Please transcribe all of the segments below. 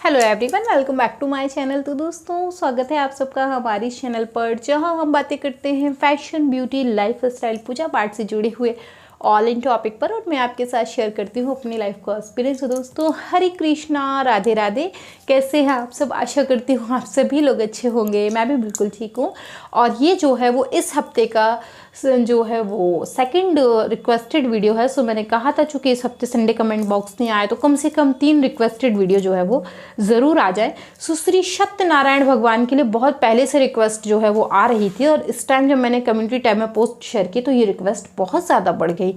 Hello everyone, welcome back to my channel. तो दोस्तों, स्वागत है आप सबका हमारे इस चैनल पर, जहां हम बातें करते हैं फैशन, ब्यूटी, लाइफ स्टाइल, पूजा पाठ से जुड़े हुए ऑल इन टॉपिक पर, और मैं आपके साथ शेयर करती हूँ अपनी लाइफ का एक्सपीरियंस। तो दोस्तों, हरे कृष्णा, राधे राधे। कैसे हैं आप सब? आशा करती हूँ आप सभी लोग अच्छे होंगे। मैं भी बिल्कुल ठीक हूँ। और ये जो है वो इस हफ्ते का जो है वो सेकंड रिक्वेस्टेड वीडियो है। सो मैंने कहा था चूँकि इस हफ्ते संडे कमेंट बॉक्स नहीं आया, तो कम से कम 3 रिक्वेस्टेड वीडियो जो है वो ज़रूर आ जाए। सो श्री सत्यनारायण भगवान के लिए बहुत पहले से रिक्वेस्ट जो है वो आ रही थी, और इस टाइम जब मैंने कम्युनिटी टैब में पोस्ट शेयर की तो ये रिक्वेस्ट बहुत ज़्यादा बढ़ गई।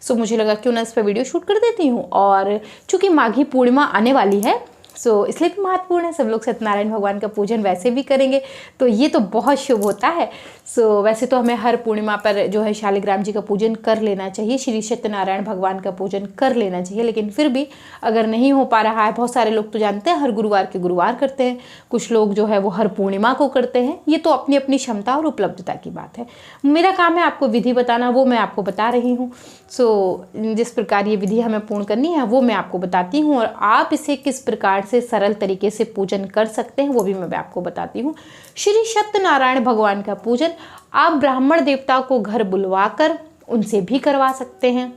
सो मुझे लगा क्यों ना इस पर वीडियो शूट कर देती हूँ। और चूँकि माघी पूर्णिमा आने वाली है, सो इसलिए भी महत्वपूर्ण है। सब लोग सत्यनारायण भगवान का पूजन वैसे भी करेंगे, तो ये तो बहुत शुभ होता है। सो वैसे तो हमें हर पूर्णिमा पर जो है शालिग्राम जी का पूजन कर लेना चाहिए, श्री सत्यनारायण भगवान का पूजन कर लेना चाहिए। लेकिन फिर भी अगर नहीं हो पा रहा है, बहुत सारे लोग तो जानते हैं हर गुरुवार के गुरुवार करते हैं, कुछ लोग जो है वो हर पूर्णिमा को करते हैं। ये तो अपनी अपनी क्षमता और उपलब्धता की बात है। मेरा काम है आपको विधि बताना, वो मैं आपको बता रही हूँ। सो जिस प्रकार ये विधि हमें पूर्ण करनी है वो मैं आपको बताती हूँ, और आप इसे किस प्रकार से सरल तरीके से पूजन कर सकते हैं वो भी मैं आपको बताती हूँ। श्री सत्यनारायण भगवान का पूजन आप ब्राह्मण देवता को घर बुलवाकर उनसे भी करवा सकते हैं,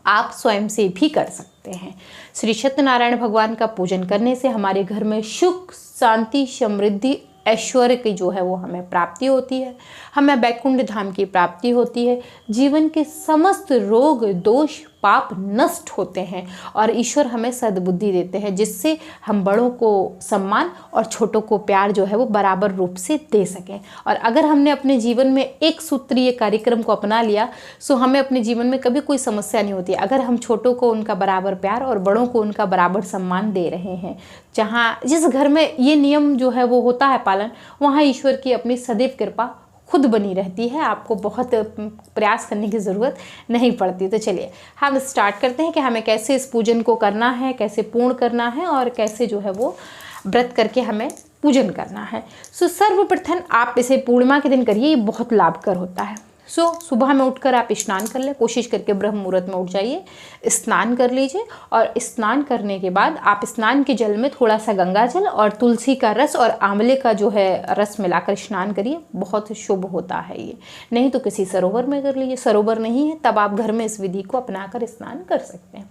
आप स्वयं से भी कर सकते हैं। श्री सत्यनारायण भगवान का पूजन करने से हमारे घर में सुख, शांति, समृद्धि, ऐश्वर्य की जो है वो हमें प्राप्ति होती है, हमें वैकुंठ धाम की प्राप्ति होती है, जीवन के समस्त रोग, दोष, पाप नष्ट होते हैं, और ईश्वर हमें सद्बुद्धि देते हैं, जिससे हम बड़ों को सम्मान और छोटों को प्यार जो है वो बराबर रूप से दे सकें। और अगर हमने अपने जीवन में एक सूत्रीय कार्यक्रम को अपना लिया, सो हमें अपने जीवन में कभी कोई समस्या नहीं होती। अगर हम छोटों को उनका बराबर प्यार और बड़ों को उनका बराबर सम्मान दे रहे हैं, जिस घर में ये नियम जो है वो होता है पालन, वहाँ ईश्वर की अपनी सदैव कृपा खुद बनी रहती है। आपको बहुत प्रयास करने की ज़रूरत नहीं पड़ती। तो चलिए हम स्टार्ट करते हैं कि हमें कैसे इस पूजन को करना है, कैसे पूर्ण करना है, और कैसे जो है वो व्रत करके हमें पूजन करना है। सो सर्वप्रथम आप इसे पूर्णिमा के दिन करिए, ये बहुत लाभकर होता है। सो सुबह में उठकर आप स्नान कर लें, कोशिश करके ब्रह्म मुहूर्त में उठ जाइए, स्नान कर लीजिए, और स्नान करने के बाद आप स्नान के जल में थोड़ा सा गंगा जल और तुलसी का रस और आंवले का जो है रस मिलाकर स्नान करिए, बहुत शुभ होता है ये। नहीं तो किसी सरोवर में कर लीजिए, सरोवर नहीं है तब आप घर में इस विधि को अपनाकर स्नान कर सकते हैं।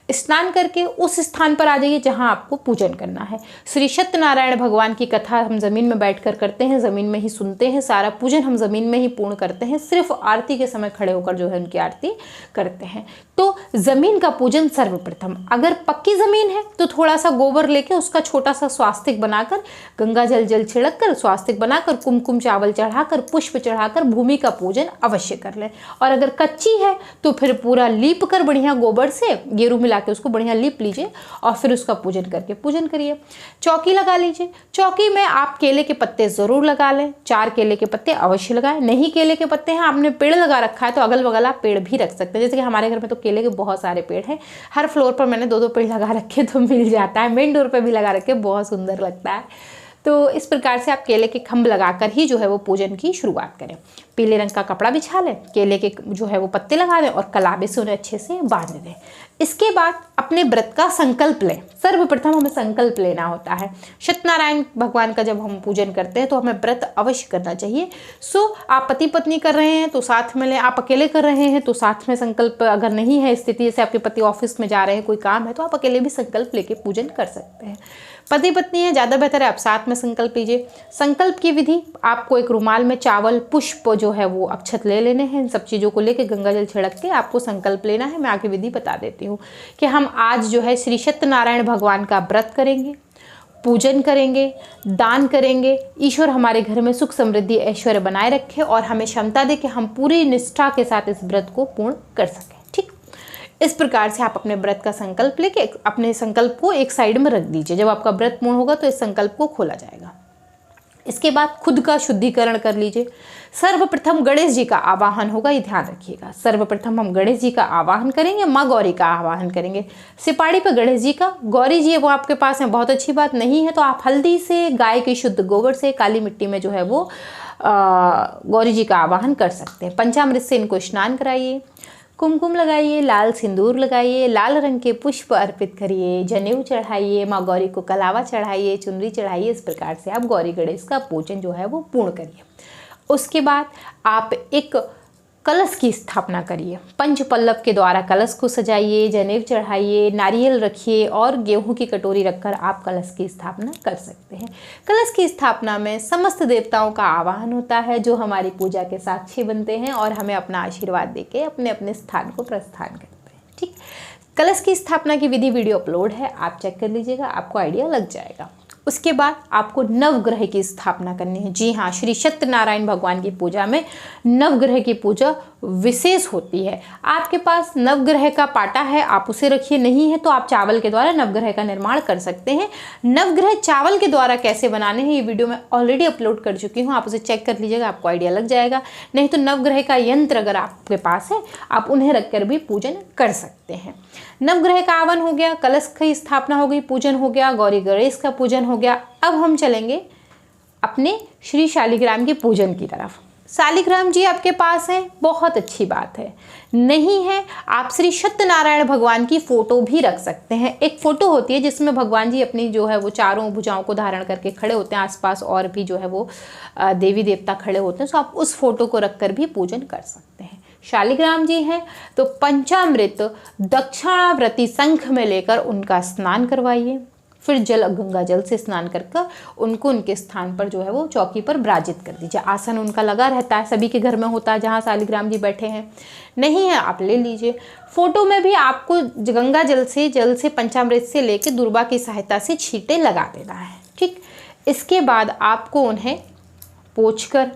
स्नान करके उस स्थान पर आ जाइए जहां आपको पूजन करना है। श्री सत्यनारायण भगवान की कथा हम ज़मीन में बैठकर करते हैं, ज़मीन में ही सुनते हैं, सारा पूजन हम ज़मीन में ही पूर्ण करते हैं, सिर्फ आरती के समय खड़े होकर जो है उनकी आरती करते हैं। तो ज़मीन का पूजन सर्वप्रथम, अगर पक्की ज़मीन है तो थोड़ा सा गोबर लेके उसका छोटा सा स्वास्तिक बनाकर, गंगा जल छिड़क कर स्वास्तिक बनाकर, कुमकुम चावल चढ़ाकर, पुष्प चढ़ाकर भूमि का पूजन अवश्य कर लें। और अगर कच्ची है तो फिर पूरा लीप कर बढ़िया गोबर से गेरू मिला के उसको बढ़िया लीप लीजिए, और फिर उसका पूजन करके पूजन करिए। चौकी लगा लीजिए, चौकी में आप केले के पत्ते ज़रूर लगा लें, 4 केले के पत्ते अवश्य लगाएं। नहीं केले के पत्ते हैं, आपने पेड़ लगा रखा है तो अगल बगल आप पेड़ भी रख सकते हैं। जैसे कि हमारे घर में तो केले के बहुत सारे पेड़ हैं, हर फ्लोर पर मैंने 2-2 पेड़ लगा रखे तो मिल जाता है, मेन डोर पर भी लगा रखे, बहुत सुंदर लगता है। तो इस प्रकार से आप केले के खंभ लगाकर ही जो है वो पूजन की शुरुआत करें। पीले रंग का कपड़ा बिछा लें, केले के जो है वो पत्ते लगा दें और कलाबे से उन्हें अच्छे से बांध दें। इसके बाद अपने व्रत का संकल्प लें। सर्वप्रथम हमें संकल्प लेना होता है। सत्यनारायण भगवान का जब हम पूजन करते हैं तो हमें व्रत अवश्य करना चाहिए। सो आप पति पत्नी कर रहे हैं तो साथ में लें, आप अकेले कर रहे हैं तो साथ में संकल्प, अगर नहीं है स्थिति, जैसे आपके पति ऑफिस में जा रहे हैं, कोई काम है, तो आप अकेले भी संकल्प लेके पूजन कर सकते हैं। पति पत्नी है, ज़्यादा बेहतर है आप साथ में संकल्प लीजिए। संकल्प की विधि, आपको एक रुमाल में चावल, पुष्प जो है वो अक्षत ले लेने हैं। इन सब चीज़ों को लेके गंगा जल छिड़क के आपको संकल्प लेना है। मैं आगे विधि बता देती हूँ कि हम आज जो है श्री सत्यनारायण भगवान का व्रत करेंगे, पूजन करेंगे, दान करेंगे। ईश्वर हमारे घर में सुख, समृद्धि, ऐश्वर्य बनाए रखे और हमें क्षमता दे कि हम पूरी निष्ठा के साथ इस व्रत को पूर्ण कर सकें। ठीक, इस प्रकार से आप अपने व्रत का संकल्प लेके अपने संकल्प को एक साइड में रख दीजिए। जब आपका व्रत पूर्ण होगा तो इस संकल्प को खोला जाएगा। इसके बाद खुद का शुद्धिकरण कर लीजिए। सर्वप्रथम गणेश जी का आवाहन होगा, ये ध्यान रखिएगा। सर्वप्रथम हम गणेश जी का आवाहन करेंगे, माँ गौरी का आवाहन करेंगे। सिपाड़ी पर गणेश जी का, गौरी जी वो आपके पास है, बहुत अच्छी बात, नहीं है तो आप हल्दी से, गाय के शुद्ध गोबर से, काली मिट्टी में जो है वो गौरी जी का आवाहन कर सकते हैं। पंचामृत से इनको स्नान कराइए। कुमकुम लगाइए, लाल सिंदूर लगाइए, लाल रंग के पुष्प अर्पित करिए, जनेऊ चढ़ाइए, माँ गौरी को कलावा चढ़ाइए, चुनरी चढ़ाइए। इस प्रकार से आप गौरी गणेश का पूजन जो है वो पूर्ण करिए। उसके बाद आप एक कलश की स्थापना करिए। पंच पल्लव के द्वारा कलश को सजाइए, जनेऊ चढ़ाइए, नारियल रखिए और गेहूं की कटोरी रखकर आप कलश की स्थापना कर सकते हैं। कलश की स्थापना में समस्त देवताओं का आवाहन होता है जो हमारी पूजा के साक्षी बनते हैं और हमें अपना आशीर्वाद देके अपने अपने स्थान को प्रस्थान करते हैं। ठीक, कलश की स्थापना की विधि वीडियो अपलोड है, आप चेक कर लीजिएगा, आपको आइडिया लग जाएगा। उसके बाद आपको नवग्रह की स्थापना करनी है। जी हाँ, श्री सत्यनारायण भगवान की पूजा में नवग्रह की पूजा विशेष होती है। आपके पास नवग्रह का पाटा है, आप उसे रखिए, नहीं है तो आप चावल के द्वारा नवग्रह का निर्माण कर सकते हैं। नवग्रह चावल के द्वारा कैसे बनाने हैं ये वीडियो मैं ऑलरेडी अपलोड कर चुकी हूँ, आप उसे चेक कर लीजिएगा, आपको आइडिया लग जाएगा। नहीं तो नवग्रह का यंत्र अगर आपके पास है आप उन्हें रखकर भी पूजन कर सकते हैं। नवग्रह का आवन हो गया, कलश की स्थापना हो गई, पूजन हो गया, गौरी गणेश का पूजन हो गया। अब हम चलेंगे अपने श्री शालिग्राम के पूजन की तरफ। शालिग्राम जी आपके पास है, बहुत अच्छी बात है। नहीं है, आप श्री सत्यनारायण भगवान की फोटो भी रख सकते हैं। एक फोटो होती है जिसमें भगवान जी अपनी जो है वो चारों भुजाओं को धारण करके खड़े होते हैं, आसपास और भी जो है वो देवी देवता खड़े होते हैं, तो आप उस फोटो को रखकर भी पूजन कर सकते हैं। शालिग्राम जी हैं तो पंचामृत दक्षिणावर्ती शंख में लेकर उनका स्नान करवाइए, फिर गंगा जल से स्नान कर उनको उनके स्थान पर जो है वो चौकी पर विराजित कर दीजिए। आसन उनका लगा रहता है, सभी के घर में होता है जहाँ शालिग्राम जी बैठे हैं। नहीं है आप ले लीजिए। फोटो में भी आपको गंगा जल से पंचामृत से लेकर दुर्वा की सहायता से छींटे लगा देना है। ठीक, इसके बाद आपको उन्हें पोंछकर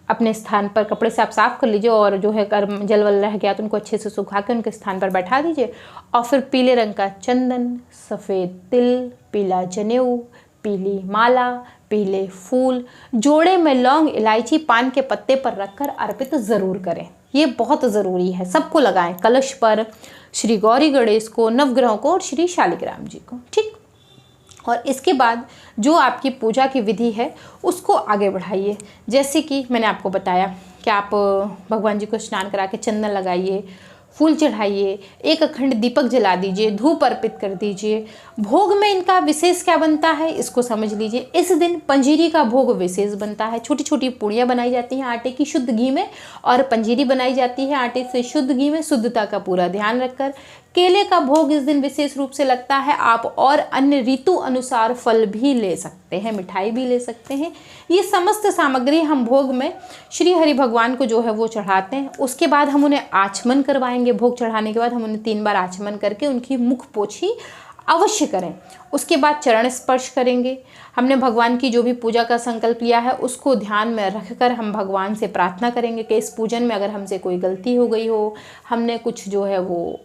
अपने स्थान पर कपड़े से आप साफ कर लीजिए और जो है जल वल रह गया तो उनको अच्छे से सुखा के उनके स्थान पर बैठा दीजिए। और फिर पीले रंग का चंदन, सफ़ेद तिल, पीला जनेऊ, पीली माला, पीले फूल, जोड़े में लौंग, इलायची, पान के पत्ते पर रखकर अर्पित ज़रूर करें। ये बहुत ज़रूरी है, सबको लगाएं, कलश पर, श्री गौरी गणेश को, नवग्रहों को और श्री शालिग्राम जी को। ठीक, और इसके बाद जो आपकी पूजा की विधि है उसको आगे बढ़ाइए। जैसे कि मैंने आपको बताया कि आप भगवान जी को स्नान करा के चंदन लगाइए, फूल चढ़ाइए, एक अखंड दीपक जला दीजिए, धूप अर्पित कर दीजिए। भोग में इनका विशेष क्या बनता है इसको समझ लीजिए। इस दिन पंजीरी का भोग विशेष बनता है। छोटी छोटी पूड़ियाँ बनाई जाती हैं आटे की शुद्ध घी में और पंजीरी बनाई जाती है आटे से शुद्ध घी में, शुद्धता का पूरा ध्यान रखकर। केले का भोग इस दिन विशेष रूप से लगता है। आप और अन्य ऋतु अनुसार फल भी ले सकते हैं, मिठाई भी ले सकते हैं। ये समस्त सामग्री हम भोग में श्री हरि भगवान को जो है वो चढ़ाते हैं। उसके बाद हम उन्हें आचमन करवाएंगे। भोग चढ़ाने के बाद हम उन्हें 3 बार आचमन करके उनकी मुख पोछी अवश्य करें। उसके बाद चरण स्पर्श करेंगे। हमने भगवान की जो भी पूजा का संकल्प लिया है उसको ध्यान में रखकर हम भगवान से प्रार्थना करेंगे कि इस पूजन में अगर हमसे कोई गलती हो गई हो, हमने कुछ जो है वो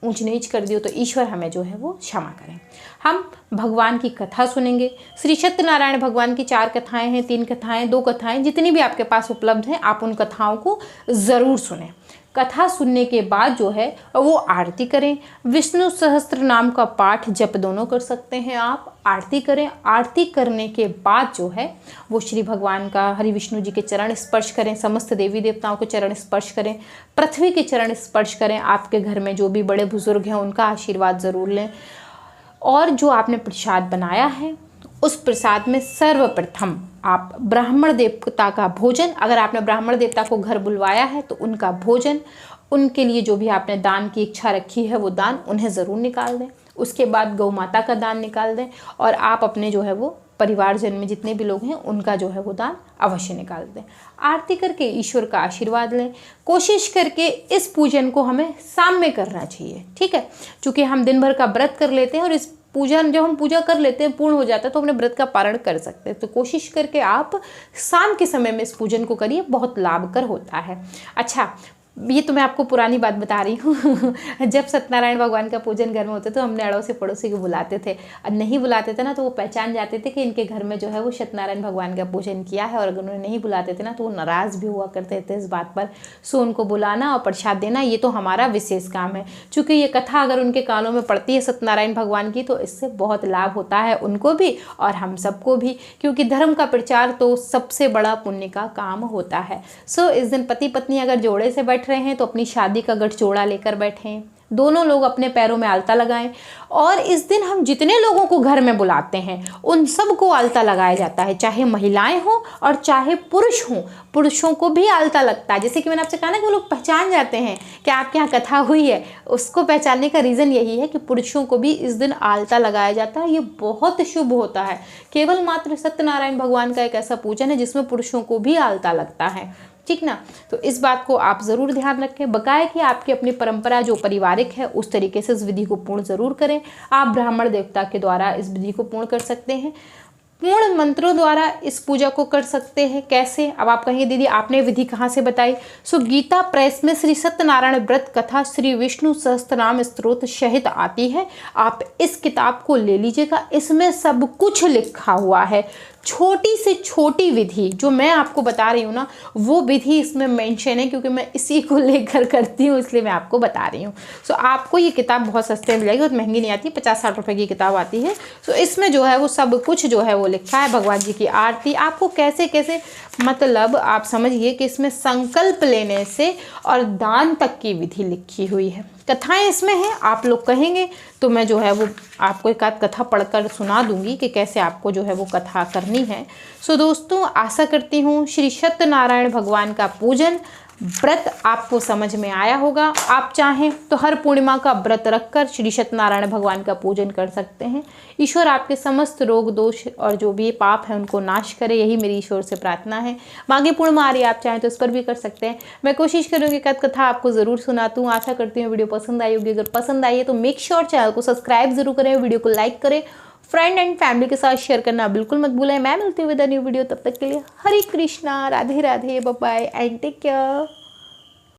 ऊंच नीच कर दी हो, तो ईश्वर हमें जो है वो क्षमा करें। हम भगवान की कथा सुनेंगे। श्री सत्यनारायण भगवान की 4 कथाएं हैं, 3 कथाएं, 2 कथाएं, जितनी भी आपके पास उपलब्ध हैं आप उन कथाओं को ज़रूर सुनें। कथा सुनने के बाद जो है वो आरती करें। विष्णु सहस्त्र नाम का पाठ जप दोनों कर सकते हैं आप। आरती करें। आरती करने के बाद जो है वो श्री भगवान का, हरि विष्णु जी के चरण स्पर्श करें। समस्त देवी देवताओं के चरण स्पर्श करें। पृथ्वी के चरण स्पर्श करें। आपके घर में जो भी बड़े बुजुर्ग हैं उनका आशीर्वाद ज़रूर लें। और जो आपने प्रसाद बनाया है उस प्रसाद में सर्वप्रथम आप ब्राह्मण देवता का भोजन, अगर आपने ब्राह्मण देवता को घर बुलवाया है तो उनका भोजन, उनके लिए जो भी आपने दान की इच्छा रखी है वो दान उन्हें ज़रूर निकाल दें। उसके बाद गौ माता का दान निकाल दें और आप अपने जो है वो परिवारजन में जितने भी लोग हैं उनका जो है वो दान अवश्य निकाल दें। आरती करके ईश्वर का आशीर्वाद लें। कोशिश करके इस पूजन को हमें शाम में करना चाहिए। ठीक है, क्योंकि हम दिन भर का व्रत कर लेते हैं और इस पूजन जब हम पूजा कर लेते हैं पूर्ण हो जाता है तो अपने व्रत का पारण कर सकते हैं। तो कोशिश करके आप शाम के समय में इस पूजन को करिए, बहुत लाभकर होता है। अच्छा, ये तो मैं आपको पुरानी बात बता रही हूँ। जब सत्यनारायण भगवान का पूजन घर में होता तो हमने अड़ोसी पड़ोसी को बुलाते थे। और नहीं बुलाते थे ना तो वो पहचान जाते थे कि इनके घर में जो है वो सत्यनारायण भगवान का पूजन किया है, और अगर उन्हें नहीं बुलाते थे ना तो वो नाराज़ भी हुआ करते थे इस बात पर। सो उनको बुलाना और प्रसाद देना ये तो हमारा विशेष काम है। चूँकि ये कथा अगर उनके कानों में पड़ती है सत्यनारायण भगवान की तो इससे बहुत लाभ होता है उनको भी और हम सबको भी, क्योंकि धर्म का प्रचार तो सबसे बड़ा पुण्य का काम होता है। सो इस दिन पति पत्नी अगर जोड़े से बैठ बैठ रहे हैं तो अपनी शादी का गठजोड़ा लेकर बैठें, दोनों लोग अपने पैरों में आलता लगाएं। और इस दिन हम जितने लोगों को घर में बुलाते हैं उन सबको आलता लगाया जाता है, चाहे महिलाएं हों और चाहे पुरुष हों, पुरुषों को भी आलता लगता है। जैसे कि मैंने आपसे कहा ना कि वो लोग पहचान जाते हैं कि आपके यहाँ कथा हुई है, उसको पहचानने का रीज़न यही है कि पुरुषों को भी इस दिन आलता लगाया जाता है। ये बहुत शुभ होता है। केवल मात्र सत्यनारायण भगवान का एक ऐसा पूजन है जिसमें पुरुषों को भी आलता लगता है, ठीक ना। तो इस बात को आप ज़रूर ध्यान रखें। बकाया कि आपकी अपनी परंपरा जो पारिवारिक है उस तरीके से इस विधि को पूर्ण ज़रूर करें। आप ब्राह्मण देवता के द्वारा इस विधि को पूर्ण कर सकते हैं, पूर्ण मंत्रों द्वारा इस पूजा को कर सकते हैं। कैसे? अब आप कहेंगे दीदी आपने विधि कहाँ से बताई? सो गीता प्रेस में श्री सत्यनारायण व्रत कथा श्री विष्णु सहस्त्रनाम स्तोत्र सहित आती है। आप इस किताब को ले लीजिएगा, इसमें सब कुछ लिखा हुआ है। छोटी से छोटी विधि जो मैं आपको बता रही हूँ ना, वो विधि इसमें मेंशन है, क्योंकि मैं इसी को लेकर करती हूँ, इसलिए मैं आपको बता रही हूँ। सो आपको ये किताब बहुत सस्ते में मिल जाएगी, बहुत महंगी नहीं आती, 50-60 रुपए की किताब आती है। सो इसमें जो है वो सब कुछ जो है वो लिखा है। भगवान जी की आरती आपको कैसे कैसे, मतलब आप समझिए कि इसमें संकल्प लेने से और दान तक की विधि लिखी हुई है। कथाएं इसमें हैं, आप लोग कहेंगे तो मैं जो है वो आपको एक आध कथा पढ़कर सुना दूंगी कि कैसे आपको जो है वो कथा करनी है। सो दोस्तों, आशा करती हूँ श्री सत्यनारायण भगवान का पूजन व्रत आपको समझ में आया होगा। आप चाहें तो हर पूर्णिमा का व्रत रखकर श्री सत्यनारायण भगवान का पूजन कर सकते हैं। ईश्वर आपके समस्त रोग दोष और जो भी पाप है उनको नाश करे, यही मेरी ईश्वर से प्रार्थना है। माघी पूर्णिमा आ रही है, आप चाहें तो इस पर भी कर सकते हैं। मैं कोशिश करूँगी कि कथा आपको ज़रूर सुनाती हूँ। आशा करती हूँ वीडियो पसंद आई होगी। अगर पसंद आई है तो मेक श्योर चैनल को सब्सक्राइब जरूर करें, वीडियो को लाइक करें, फ्रेंड एंड फैमिली के साथ शेयर करना बिल्कुल मत भूलें। मैं मिलती हूँ विद अ न्यू वीडियो, तब तक के लिए Hare Krishna, Radhe Radhe, bye bye and take care.